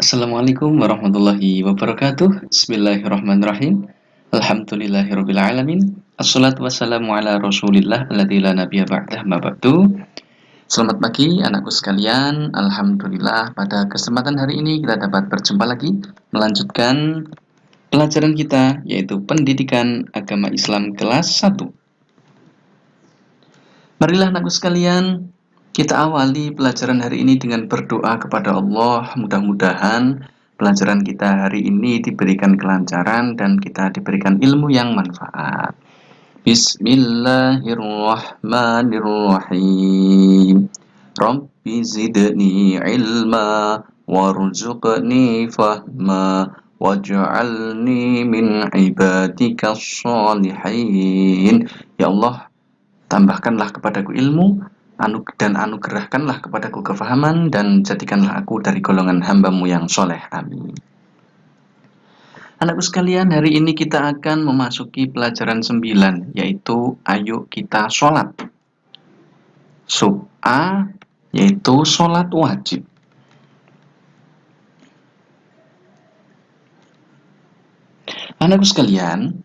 Assalamualaikum warahmatullahi wabarakatuh. Bismillahirrahmanirrahim. Alhamdulillahirabbil alamin. Assalatu wassalamu ala Rasulillah alladzi la nabiyya ba'dah ma ba'du. Selamat pagi anakku sekalian. Alhamdulillah pada kesempatan hari ini kita dapat berjumpa lagi melanjutkan pelajaran kita yaitu Pendidikan Agama Islam kelas 1. Marilah anakku sekalian, kita awali pelajaran hari ini dengan berdoa kepada Allah. Mudah-mudahan pelajaran kita hari ini diberikan kelancaran dan kita diberikan ilmu yang manfaat. Bismillahirrahmanirrahim. Rabbi zidni ilma warzuqni fahma waj'alni min ibadikas sholihin. Ya Allah, tambahkanlah kepadaku ilmu dan anugerahkanlah kepadaku kefahaman dan jadikanlah aku dari golongan hamba-Mu yang soleh. Amin. Anakku sekalian, hari ini kita akan memasuki pelajaran 9, yaitu ayo kita sholat. Sub A, yaitu sholat wajib. Anakku sekalian,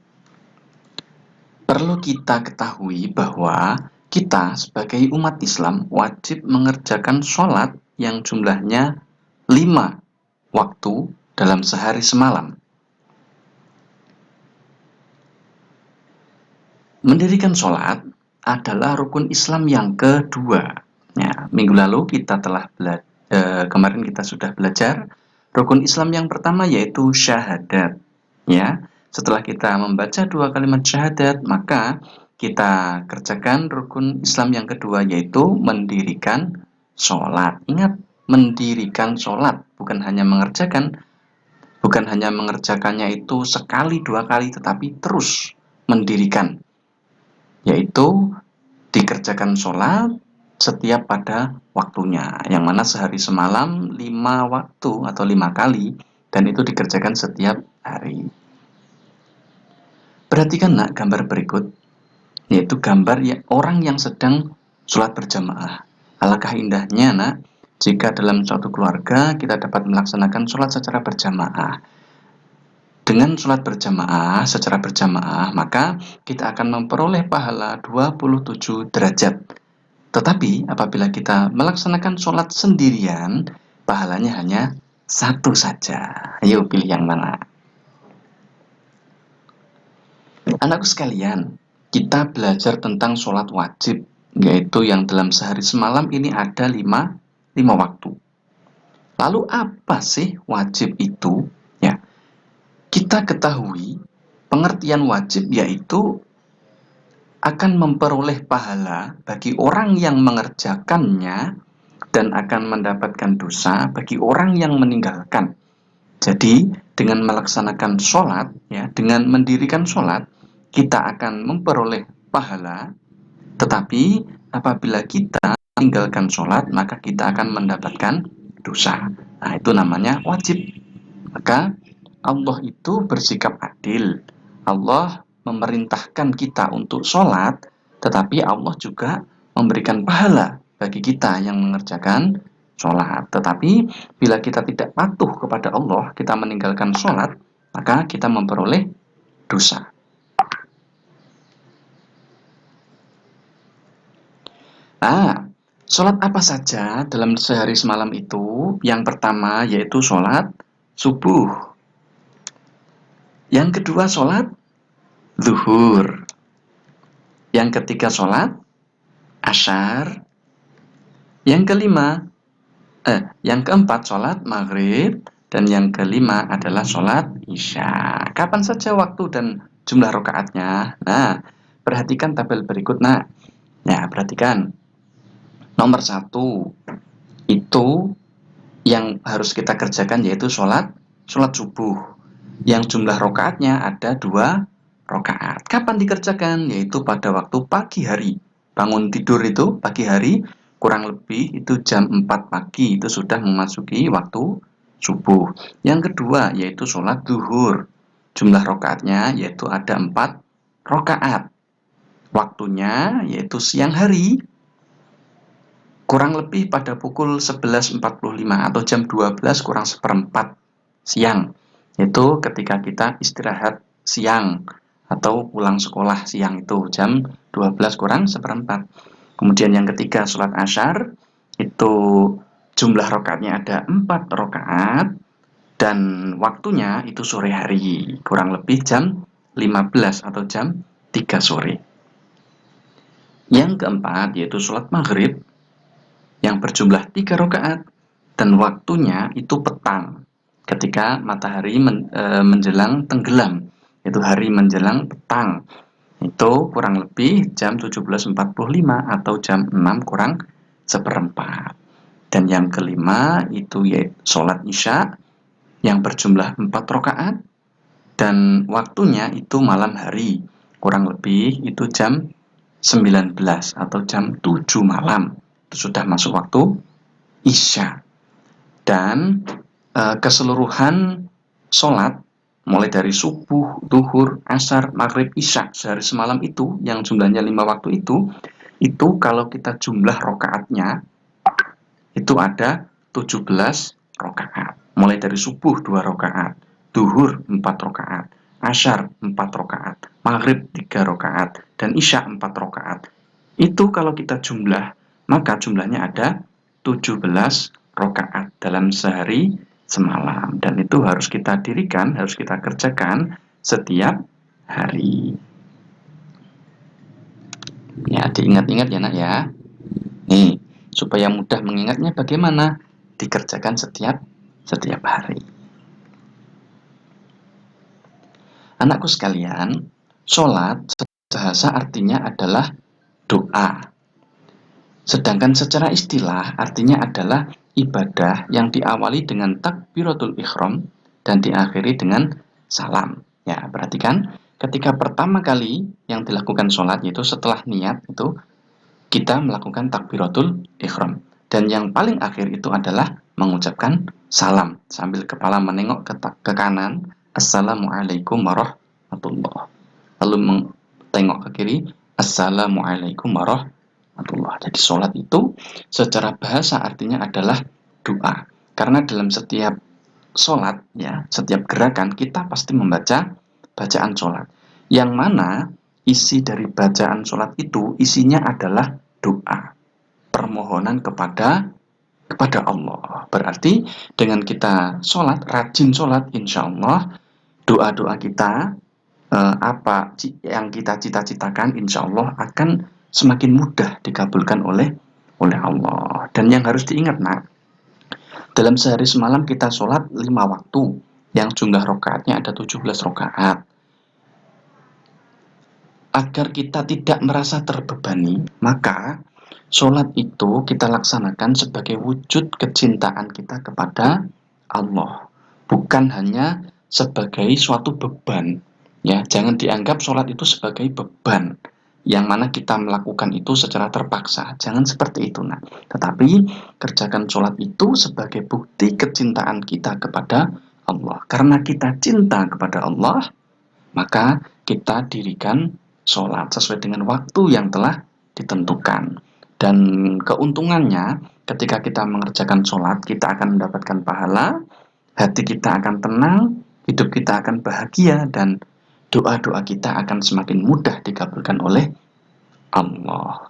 perlu kita ketahui bahwa kita sebagai umat Islam wajib mengerjakan sholat yang jumlahnya 5 waktu dalam sehari semalam. Mendirikan sholat adalah rukun Islam yang kedua. Ya, minggu lalu kemarin kita sudah belajar rukun Islam yang pertama yaitu syahadat. Ya, setelah kita membaca 2 kalimat syahadat, maka kita kerjakan rukun Islam yang kedua yaitu mendirikan sholat. Ingat, mendirikan sholat, bukan hanya mengerjakannya itu sekali 2 kali, tetapi terus mendirikan, yaitu dikerjakan sholat setiap pada waktunya, yang mana sehari semalam 5 waktu atau 5 kali, dan itu dikerjakan setiap hari. Perhatikan nak gambar berikut, yaitu gambar orang yang sedang sholat berjamaah. Alangkah indahnya nak, jika dalam suatu keluarga kita dapat melaksanakan sholat secara berjamaah. Dengan sholat berjamaah secara berjamaah, maka kita akan memperoleh pahala 27 derajat. Tetapi apabila kita melaksanakan sholat sendirian, pahalanya hanya 1 saja. Ayo pilih yang mana? Anakku sekalian, kita belajar tentang sholat wajib, yaitu yang dalam sehari semalam ini ada 5 waktu. Lalu apa sih wajib itu? Ya, kita ketahui pengertian wajib yaitu akan memperoleh pahala bagi orang yang mengerjakannya dan akan mendapatkan dosa bagi orang yang meninggalkan. Jadi dengan melaksanakan sholat, ya, dengan mendirikan sholat, kita akan memperoleh pahala, tetapi apabila kita meninggalkan sholat, maka kita akan mendapatkan dosa. Nah, itu namanya wajib. Maka Allah itu bersikap adil. Allah memerintahkan kita untuk sholat, tetapi Allah juga memberikan pahala bagi kita yang mengerjakan sholat. Tetapi bila kita tidak patuh kepada Allah, kita meninggalkan sholat, maka kita memperoleh dosa. Nah, sholat apa saja dalam sehari semalam itu? Yang pertama yaitu sholat subuh. Yang kedua sholat zuhur. Yang ketiga sholat asyar. Yang keempat sholat maghrib. Dan yang kelima adalah sholat isya. Kapan saja waktu dan jumlah rakaatnya? Nah, perhatikan tabel berikut nak. Ya, perhatikan. Nomor 1 itu yang harus kita kerjakan yaitu sholat subuh. Yang jumlah rakaatnya ada 2 rakaat. Kapan dikerjakan? Yaitu pada waktu pagi hari. Bangun tidur itu pagi hari, kurang lebih itu jam 4 pagi, itu sudah memasuki waktu subuh. Yang kedua yaitu sholat zuhur. Jumlah rakaatnya yaitu ada 4 rakaat. Waktunya yaitu siang hari. kurang lebih pada pukul 11.45 atau jam 12 kurang seperempat siang. Itu ketika kita istirahat siang atau pulang sekolah siang, itu jam 12 kurang seperempat. Kemudian yang ketiga, sholat asyar, itu jumlah rakaatnya ada 4 rakaat dan waktunya itu sore hari, kurang lebih jam 15 atau jam 3 sore. Yang keempat yaitu sholat maghrib yang berjumlah 3 rakaat dan waktunya itu petang, ketika matahari menjelang tenggelam, itu hari menjelang petang, itu kurang lebih jam 17.45 atau jam 6 kurang seperempat. Dan yang kelima itu yaitu sholat isya yang berjumlah 4 rakaat dan waktunya itu malam hari, kurang lebih itu jam 19 atau jam 7 malam, itu sudah masuk waktu isya. Dan keseluruhan sholat mulai dari subuh, duhur, asar, maghrib, isya sehari semalam itu yang jumlahnya 5 waktu itu kalau kita jumlah rokaatnya itu ada 17 rokaat. Mulai dari subuh 2 rokaat, duhur 4 rokaat, asyar 4 rokaat, maghrib 3 rokaat, dan isya 4 rokaat. Itu kalau kita jumlah, maka jumlahnya ada 17 rokaat dalam sehari semalam. Dan itu harus kita dirikan, harus kita kerjakan setiap hari. Ya, diingat-ingat ya nak ya. Nih, supaya mudah mengingatnya bagaimana? Dikerjakan setiap hari. Anakku sekalian, sholat bahasa artinya adalah doa. Sedangkan secara istilah artinya adalah ibadah yang diawali dengan takbiratul ihram dan diakhiri dengan salam. Ya, perhatikan ketika pertama kali yang dilakukan sholat yaitu setelah niat itu kita melakukan takbiratul ihram. Dan yang paling akhir itu adalah mengucapkan salam sambil kepala menengok ke kanan, Assalamualaikum warahmatullahi. Lalu tengok ke kiri, Assalamualaikum warahmatullahi. Jadi sholat itu secara bahasa artinya adalah doa. Karena dalam setiap sholat, ya, setiap gerakan kita pasti membaca bacaan sholat. Yang mana isi dari bacaan sholat itu isinya adalah doa, permohonan kepada Allah. Berarti dengan kita sholat, rajin sholat, insya Allah doa-doa kita apa yang kita cita-citakan insya Allah akan semakin mudah dikabulkan oleh Allah. Dan yang harus diingat nak, dalam sehari semalam kita sholat 5 waktu yang jumlah rokaatnya ada 17 rokaat. Agar kita tidak merasa terbebani, maka sholat itu kita laksanakan sebagai wujud kecintaan kita kepada Allah, bukan hanya sebagai suatu beban. Ya, jangan dianggap sholat itu sebagai beban yang mana kita melakukan itu secara terpaksa. Jangan seperti itu, nah. Tetapi kerjakan sholat itu sebagai bukti kecintaan kita kepada Allah. Karena kita cinta kepada Allah, maka kita dirikan sholat sesuai dengan waktu yang telah ditentukan. Dan keuntungannya ketika kita mengerjakan sholat, kita akan mendapatkan pahala, hati kita akan tenang, hidup kita akan bahagia, dan doa-doa kita akan semakin mudah dikabulkan oleh Allah.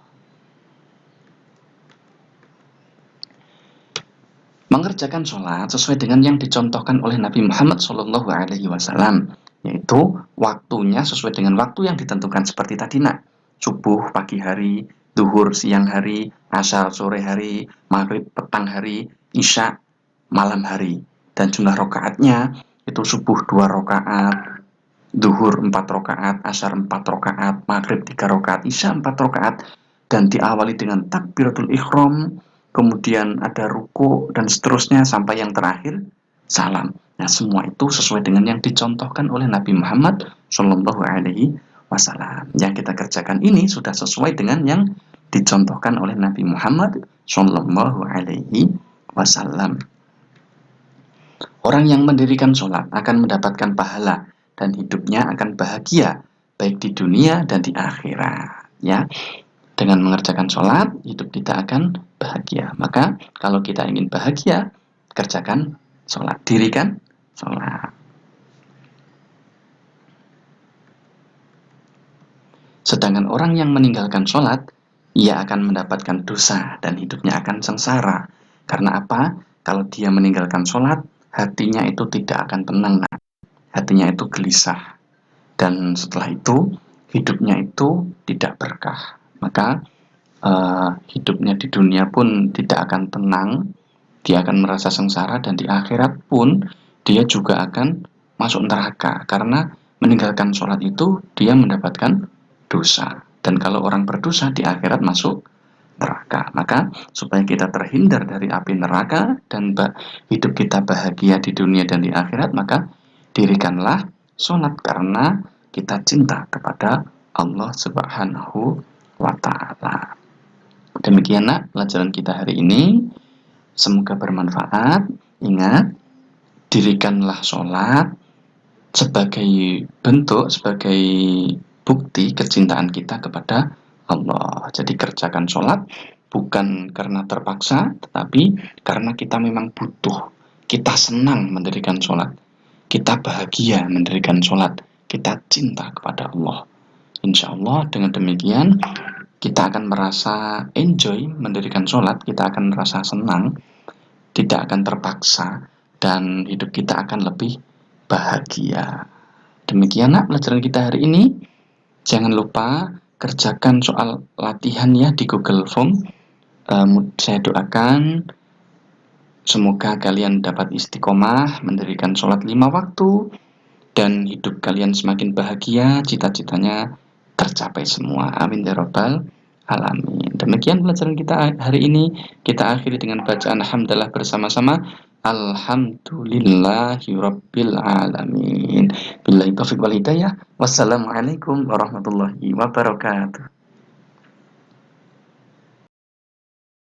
Mengerjakan sholat sesuai dengan yang dicontohkan oleh Nabi Muhammad SAW, yaitu waktunya sesuai dengan waktu yang ditentukan seperti tadi nak, subuh pagi hari, duhur siang hari, asar sore hari, maghrib petang hari, isya malam hari. Dan jumlah rokaatnya itu subuh 2 rokaat, duhur 4 rokaat, asar 4 rokaat, maghrib 3 rokaat, isya 4 rokaat, dan diawali dengan takbiratul ihram, kemudian ada ruku dan seterusnya sampai yang terakhir salam. Nah, semua itu sesuai dengan yang dicontohkan oleh Nabi Muhammad SAW. Yang kita kerjakan ini sudah sesuai dengan yang dicontohkan oleh Nabi Muhammad SAW. Orang yang mendirikan sholat akan mendapatkan pahala dan hidupnya akan bahagia baik di dunia dan di akhirat. Ya, dengan mengerjakan sholat hidup kita akan bahagia. Maka kalau kita ingin bahagia, kerjakan sholat, dirikan sholat. Sedangkan orang yang meninggalkan sholat, ia akan mendapatkan dosa dan hidupnya akan sengsara. Karena apa? Kalau dia meninggalkan sholat, hatinya itu tidak akan tenang, hatinya itu gelisah. Dan setelah itu, hidupnya itu tidak berkah. Maka hidupnya di dunia pun tidak akan tenang, dia akan merasa sengsara, dan di akhirat pun dia juga akan masuk neraka. Karena meninggalkan sholat itu dia mendapatkan dosa. Dan kalau orang berdosa di akhirat masuk neraka. Maka supaya kita terhindar dari api neraka dan hidup kita bahagia di dunia dan di akhirat, maka dirikanlah sholat karena kita cinta kepada Allah Subhanahu wa Ta'ala. Demikian pelajaran kita hari ini. Semoga bermanfaat. Ingat, dirikanlah sholat sebagai bentuk, sebagai bukti kecintaan kita kepada Allah. Jadi kerjakan sholat bukan karena terpaksa, tetapi karena kita memang butuh. Kita senang mendirikan sholat. Kita bahagia mendirikan sholat. Kita cinta kepada Allah. Insya Allah dengan demikian kita akan merasa enjoy mendirikan sholat, kita akan merasa senang, tidak akan terpaksa, dan hidup kita akan lebih bahagia. Demikian pelajaran kita hari ini. Jangan lupa kerjakan soal latihan ya di Google Form. Saya doakan semoga kalian dapat istiqomah mendirikan sholat 5 waktu dan hidup kalian semakin bahagia, cita-citanya tercapai semua. Amin ya rabbal alamin. Demikian pelajaran kita hari ini. Kita akhiri dengan bacaan hamdalah bersama-sama. Alhamdulillahirabbil alamin. Billahi taufiq wal hidayah. Wassalamualaikum warahmatullahi wabarakatuh.